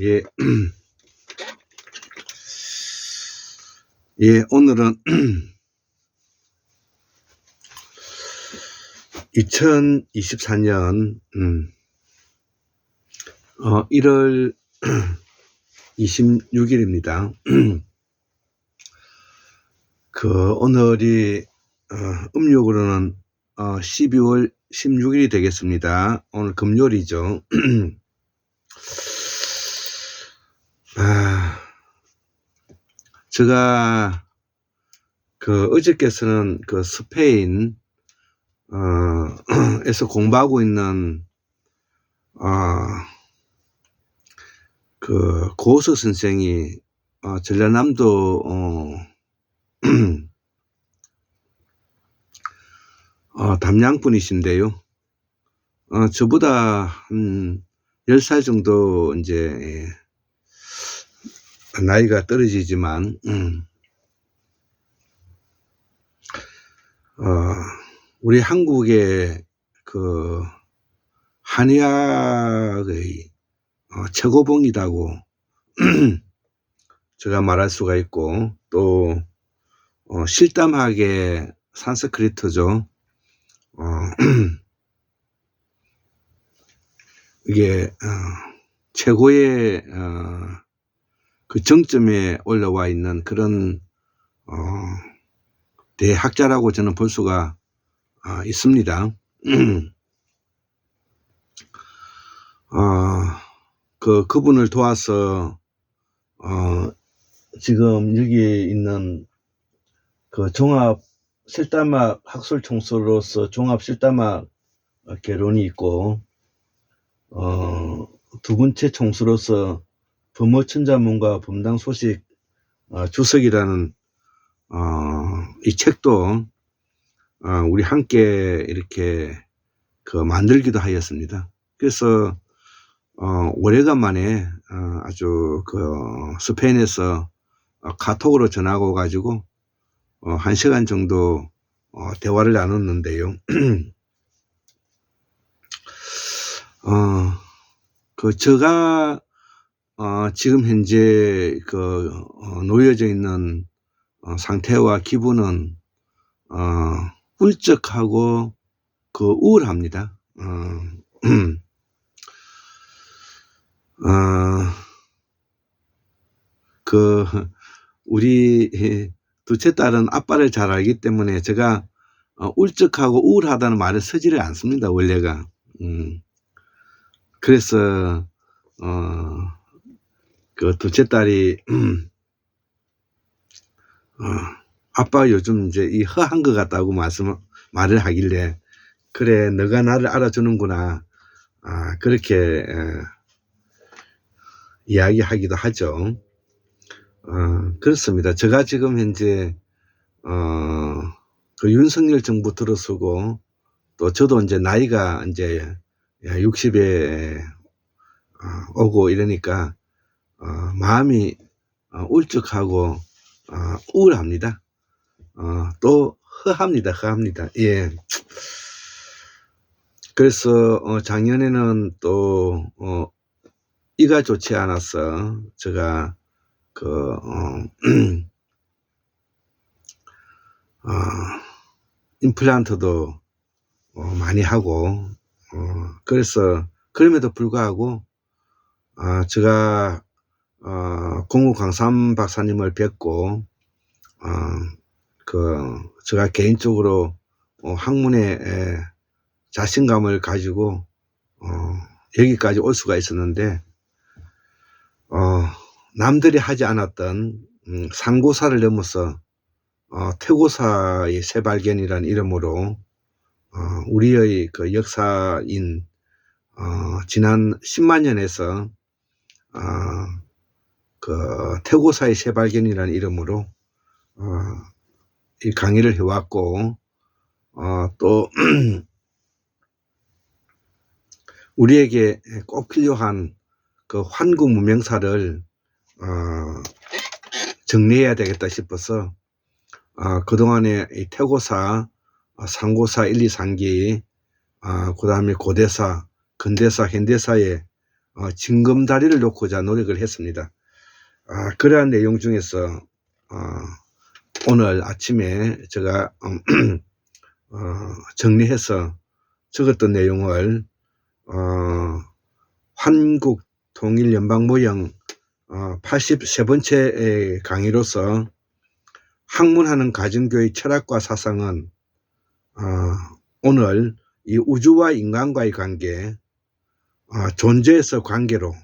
예, 예, 오늘은 2024년 1월 26일입니다. 오늘이 음력으로는 12월 16일이 되겠습니다. 오늘 금요일이죠. 제가 어저께서는 스페인 에서 공부하고 있는 고서 선생이 전라남도 담양분이신데요. 저보다 한 10살 정도 이제 나이가 떨어지지만 우리 한국의 한의학의 최고봉이라고 제가 말할 수가 있고, 또 실담학의 산스크리트죠. 이게 최고의 그 정점에 올라와 있는 그런 대학자라고 저는 볼 수가 있습니다. 그분을 도와서 지금 여기 있는 종합 실담학 학술총수로서 종합 실담학 개론이 있고, 두 번째 총수로서 범어천자문과 범당 소식 주석이라는 이 책도 우리 함께 이렇게 만들기도 하였습니다. 그래서 오래간만에 아주 스페인에서 카톡으로 전화가 가지고 1시간 정도 대화를 나눴는데요. 제가 지금 현재 놓여져 있는 상태와 기분은 울적하고 우울합니다. 우리 둘째 딸은 아빠를 잘 알기 때문에 제가 울적하고 우울하다는 말을 쓰지를 않습니다, 원래가. 그래서 둘째 딸이 아빠 요즘 이제 이 허한 것 같다고 말을 하길래, 그래 너가 나를 알아주는구나, 그렇게 이야기하기도 하죠. 그렇습니다. 제가 지금 현재 윤석열 정부 들어서고, 또 저도 이제 나이가 이제 60에 오고 이러니까 마음이 울적하고 우울합니다. 또 허합니다. 예. 그래서 작년에는 또 이가 좋지 않아서 제가 임플란트도 많이 하고, 그래서 그럼에도 불구하고 제가 공우 강삼 박사님을 뵙고 제가 개인적으로 학문에 자신감을 가지고 여기까지 올 수가 있었는데, 남들이 하지 않았던 상고사를 넘어서 태고사의 새발견이라는 이름으로 우리의 역사인 지난 10만 년에서 태고사의 새발견이라는 이름으로 이 강의를 해왔고, 또 우리에게 꼭 필요한 환국 문명사를 정리해야 되겠다 싶어서 그동안에 이 태고사, 상고사 1, 2, 3기, 그 다음에 고대사, 근대사, 현대사의 징검다리를 놓고자 노력을 했습니다. 그러한 내용 중에서 오늘 아침에 제가 정리해서 적었던 내용을 한국통일연방모형 83번째 강의로서 학문하는 가정교의 철학과 사상은 오늘 이 우주와 인간과의 관계, 존재에서 관계로,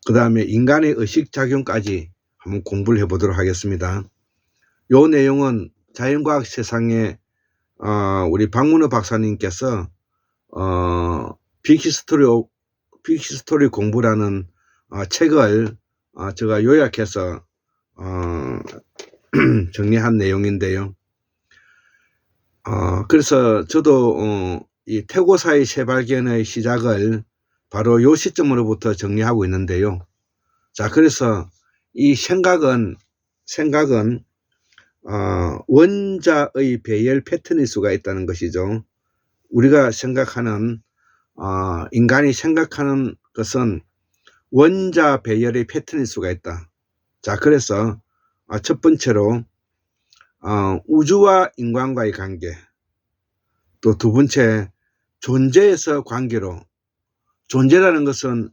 그 다음에 인간의 의식작용까지 한번 공부를 해보도록 하겠습니다. 요 내용은 자연과학 세상에 우리 박문호 박사님께서 빅히스토리 공부라는 책을 제가 요약해서 정리한 내용인데요. 그래서 저도 이 태고사의 재발견의 시작을 바로 요 시점으로부터 정리하고 있는데요. 자, 그래서 이 생각은 원자의 배열 패턴일 수가 있다는 것이죠. 우리가 생각하는 인간이 생각하는 것은 원자 배열의 패턴일 수가 있다. 자, 그래서 첫 번째로 우주와 인간과의 관계, 또 두 번째 존재에서 관계로. 존재라는 것은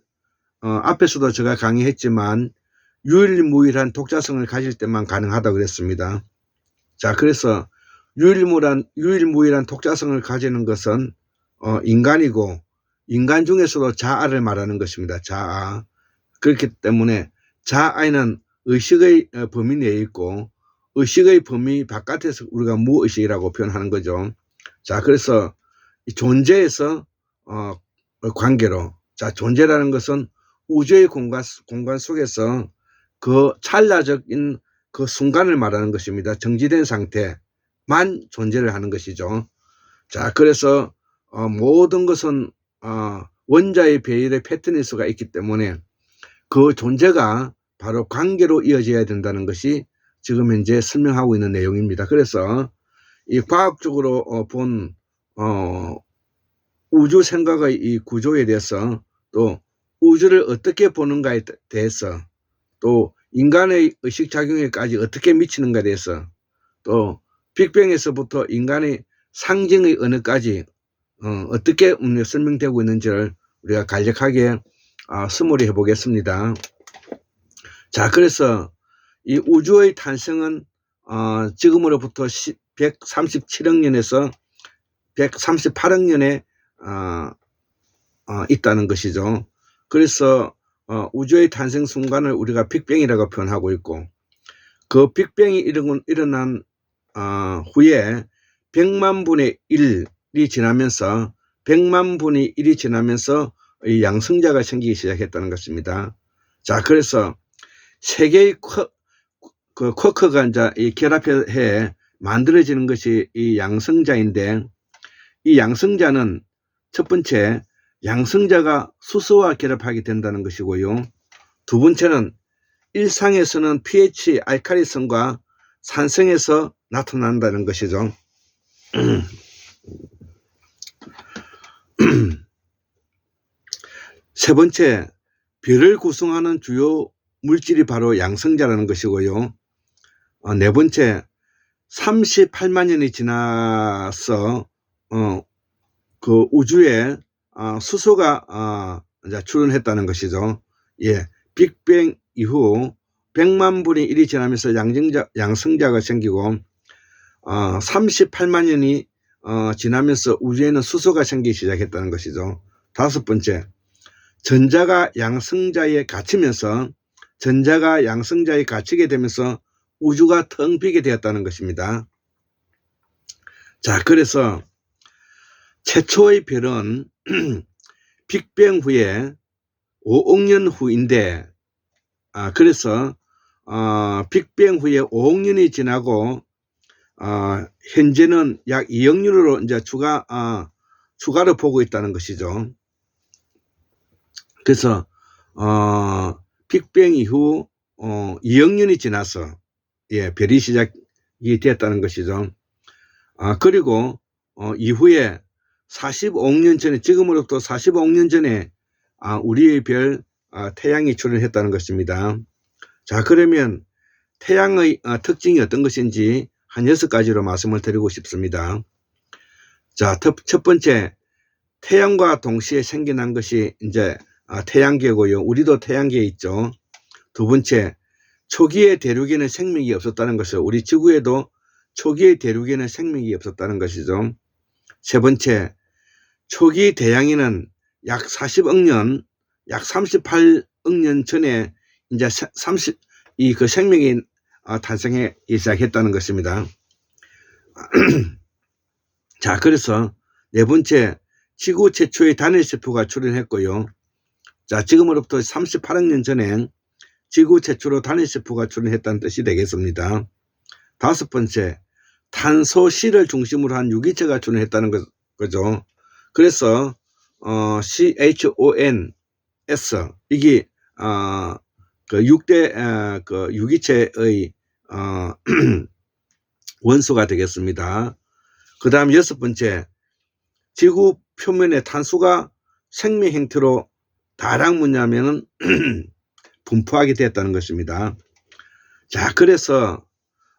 앞에서도 제가 강의했지만 유일무이한 독자성을 가질 때만 가능하다고 그랬습니다. 자, 그래서 유일무이한 독자성을 가지는 것은 인간이고, 인간 중에서도 자아를 말하는 것입니다. 자아. 그렇기 때문에 자아에는 의식의 범위 내에 있고, 의식의 범위 바깥에서 우리가 무의식이라고 표현하는 거죠. 자, 그래서 존재에서 관계로. 자, 존재라는 것은 우주의 공간 속에서 그 찰나적인 그 순간을 말하는 것입니다. 정지된 상태만 존재를 하는 것이죠. 자, 그래서 모든 것은 원자의 배열의 패턴일 수가 있기 때문에 그 존재가 바로 관계로 이어져야 된다는 것이 지금 현재 설명하고 있는 내용입니다. 그래서 이 과학적으로 본 우주 생각의 이 구조에 대해서, 또 우주를 어떻게 보는가에 대해서, 또 인간의 의식작용에까지 어떻게 미치는가에 대해서, 또 빅뱅에서부터 인간의 상징의 언어까지 어떻게 설명되고 있는지를 우리가 간략하게 스몰이 해보겠습니다. 자, 그래서 이 우주의 탄생은 지금으로부터 137억 년에서 138억 년에 있다는 것이죠. 그래서 우주의 탄생 순간을 우리가 빅뱅이라고 표현하고 있고, 그 빅뱅이 일어난 후에 100만 분의 1이 지나면서 이 양성자가 생기기 시작했다는 것입니다. 자, 그래서 세 개의 쿼크가 이제 결합해 만들어지는 것이 이 양성자인데, 이 양성자는 첫 번째, 양성자가 수소와 결합하게 된다는 것이고요. 두 번째는 일상에서는 pH 알칼리성과 산성에서 나타난다는 것이죠. 세 번째, 별을 구성하는 주요 물질이 바로 양성자라는 것이고요. 네 번째, 38만 년이 지나서 그 우주에 수소가 이제 출현했다는 것이죠. 예, 빅뱅 이후 100만 분의 1이 지나면서 양성자가 생기고 38만 년이 지나면서 우주에는 수소가 생기기 시작했다는 것이죠. 다섯 번째, 전자가 양성자에 갇히게 되면서 우주가 텅 비게 되었다는 것입니다. 자, 그래서 최초의 별은 빅뱅 후에 5억 년 후인데, 그래서 빅뱅 후에 5억 년이 지나고 현재는 약 2억 년으로 이제 추가로 보고 있다는 것이죠. 그래서 빅뱅 이후 2억 년이 지나서 별이 시작이 됐다는 것이죠. 그리고 이후에 45억 년 전에, 지금으로부터 45억 년 전에 우리의 별 태양이 출현했다는 것입니다. 자, 그러면 태양의 특징이 어떤 것인지 한 6가지로 말씀을 드리고 싶습니다. 자, 첫 번째, 태양과 동시에 생겨난 것이 이제 태양계고요. 우리도 태양계에 있죠. 두 번째, 초기의 대륙에는 생명이 없었다는 것을, 우리 지구에도 초기의 대륙에는 생명이 없었다는 것이죠. 세 번째, 초기 대양에는 약 40억 년, 약 38억 년 전에 이제 그 생명이 탄생하기 시작했다는 것입니다. 자, 그래서 네 번째, 지구 최초의 단일세포가 출현했고요. 자, 지금으로부터 38억 년 전에 지구 최초로 단일세포가 출현했다는 뜻이 되겠습니다. 다섯 번째, 탄소실을 중심으로 한 유기체가 출현했다는 거죠. 그래서 CHONS, 이게 그 6대 그 유기체의 원소가 되겠습니다. 그 다음 여섯 번째, 지구 표면에 탄소가 생명 형태로 다량 뭐냐면은 분포하게 되었다는 것입니다. 자, 그래서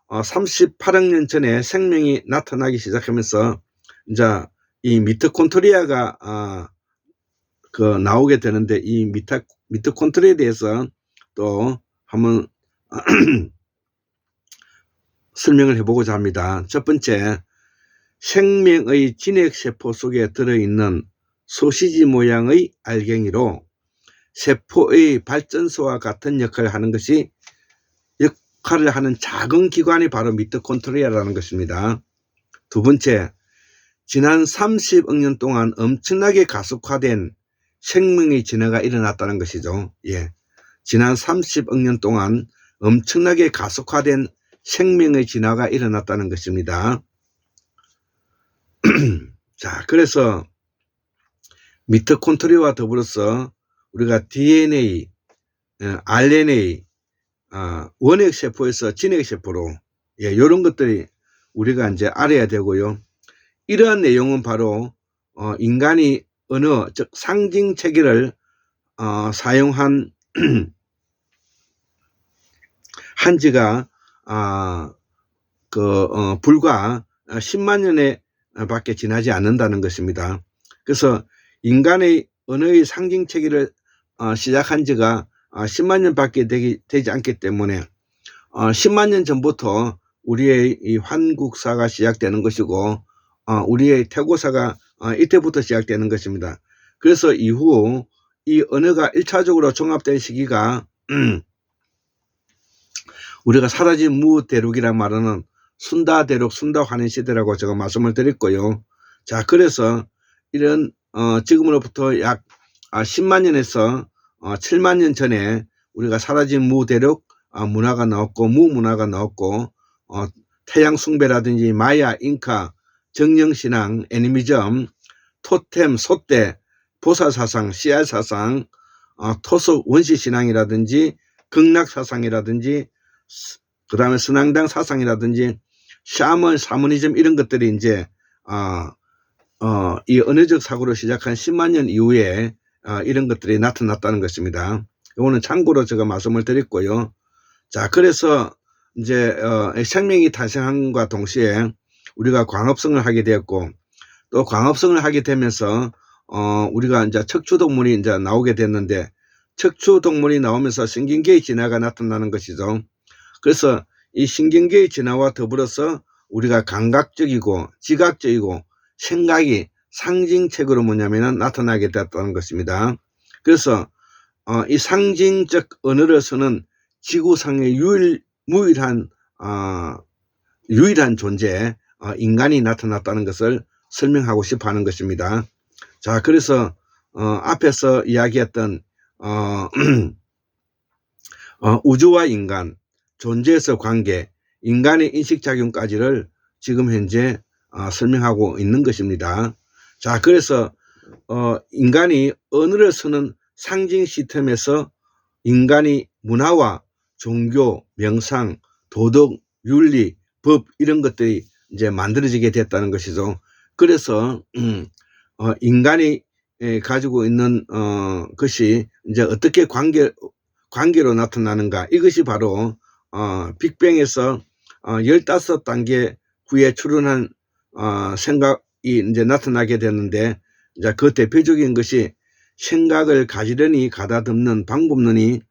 38억 년 전에 생명이 나타나기 시작하면서 이제 이 미토콘드리아가 나오게 되는데, 이 미토콘드리아에 대해서 또 한번 설명을 해보고자 합니다. 첫 번째, 생명의 진핵세포 속에 들어있는 소시지 모양의 알갱이로 세포의 발전소와 같은 역할을 하는 작은 기관이 바로 미토콘드리아라는 것입니다. 두 번째, 지난 30억 년 동안 엄청나게 가속화된 생명의 진화가 일어났다는 것이죠. 예, 지난 30억 년 동안 엄청나게 가속화된 생명의 진화가 일어났다는 것입니다. 자, 그래서 미토콘드리아와 더불어서 우리가 DNA, RNA, 원핵세포에서 진핵세포로, 이런 것들이 우리가 이제 알아야 되고요. 이러한 내용은 바로 인간이 언어, 즉 상징 체계를 사용한 한지가 불과 10만 년에 밖에 지나지 않는다는 것입니다. 그래서 인간의 언어의 상징 체계를 시작한 지가 10만 년밖에 되지 않기 때문에 10만 년 전부터 우리의 이 환국사가 시작되는 것이고, 우리의 태고사가 이때부터 시작되는 것입니다. 그래서 이후 이 언어가 1차적으로 종합된 시기가 우리가 사라진 무대륙이라 말하는 순다대륙, 순다환인 시대라고 제가 말씀을 드렸고요. 자, 그래서 이런 지금으로부터 약 10만 년에서 7만 년 전에 우리가 사라진 무대륙 문화가 나왔고, 무문화가 나왔고, 태양 숭배라든지 마야, 잉카, 정령신앙, 애니미즘, 토템, 소떼, 보살사상, 씨알사상, 토속 원시신앙이라든지 극락사상이라든지, 그 다음에 선앙당 사상이라든지 샤머니즘, 이런 것들이 이제 이 언어적 사고로 시작한 10만 년 이후에 이런 것들이 나타났다는 것입니다. 이거는 참고로 제가 말씀을 드렸고요. 자, 그래서 이제 생명이 탄생함과 동시에 우리가 광합성을 하게 되었고, 또 광합성을 하게 되면서 우리가 이제 척추동물이 이제 나오게 됐는데, 척추동물이 나오면서 신경계의 진화가 나타나는 것이죠. 그래서 이 신경계의 진화와 더불어서 우리가 감각적이고 지각적이고 생각이 상징책으로 뭐냐면은 나타나게 되었다는 것입니다. 그래서 이 상징적 언어를 쓰는 지구상의 유일한 존재, 인간이 나타났다는 것을 설명하고 싶어 하는 것입니다. 자, 그래서 앞에서 이야기했던 우주와 인간, 존재에서 관계, 인간의 인식작용까지를 지금 현재 설명하고 있는 것입니다. 자, 그래서 인간이 언어를 쓰는 상징 시스템에서 인간이 문화와 종교, 명상, 도덕, 윤리, 법, 이런 것들이 이제 만들어지게 됐다는 것이죠. 그래서 인간이 가지고 있는 것이 이제 어떻게 관계로 나타나는가, 이것이 바로 빅뱅에서 15단계 후에 출현한 생각이 이제 나타나게 되는데, 이제 그 대표적인 것이 생각을 가지런히 가다듬는 방법론이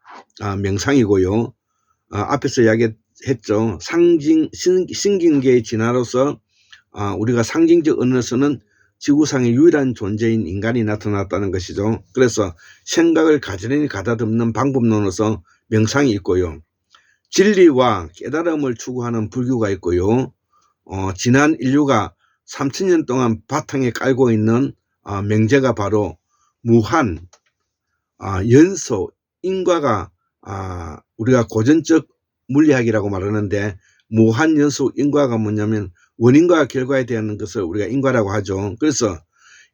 명상이고요. 앞에서 이야기했죠. 신경계의 진화로서 우리가 상징적 언어에서는 지구상의 유일한 존재인 인간이 나타났다는 것이죠. 그래서 생각을 가지런히 가다듬는 방법론으로서 명상이 있고요. 진리와 깨달음을 추구하는 불교가 있고요. 지난 인류가 3000년 동안 바탕에 깔고 있는 명제가 바로 무한, 연소, 인과가 우리가 고전적 물리학이라고 말하는데, 무한, 연소, 인과가 뭐냐면 원인과 결과에 대한 것을 우리가 인과라고 하죠. 그래서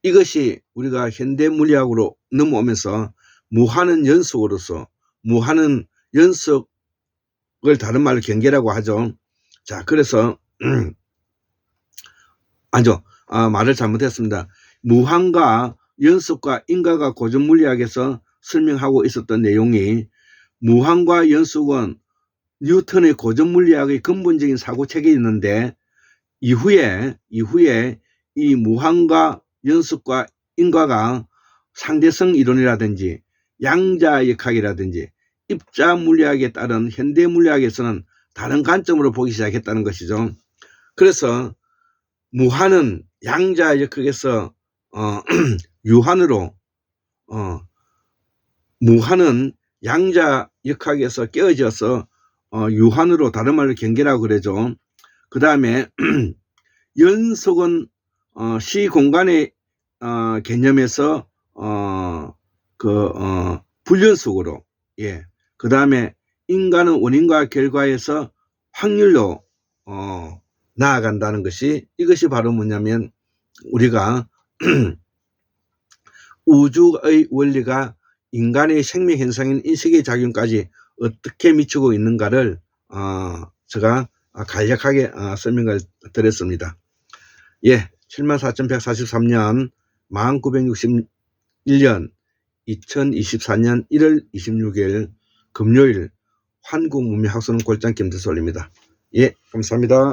이것이 우리가 현대 물리학으로 넘어오면서 무한은 연속으로서, 무한은 연속을 다른 말로 경계라고 하죠. 자, 그래서 말을 잘못했습니다. 무한과 연속과 인과가 고전 물리학에서 설명하고 있었던 내용이, 무한과 연속은 뉴턴의 고전 물리학의 근본적인 사고 체계였는데, 이후에 이 무한과 연속과 인과가 상대성 이론이라든지 양자역학이라든지 입자 물리학에 따른 현대 물리학에서는 다른 관점으로 보기 시작했다는 것이죠. 그래서 무한은 양자역학에서 유한으로, 무한은 양자역학에서 깨어져서 유한으로, 다른 말로 경계라고 그러죠. 그 다음에 연속은 시공간의 개념에서 불연속으로, 그 다음에 인간은 원인과 결과에서 확률로 나아간다는 것이, 이것이 바로 뭐냐면 우리가 우주의 원리가 인간의 생명 현상인 인식의 작용까지 어떻게 미치고 있는가를 제가 간략하게 설명을 드렸습니다. 74,143년 1961년 2024년 1월 26일 금요일 한국문명학습 골장 김대수 올립니다. 감사합니다.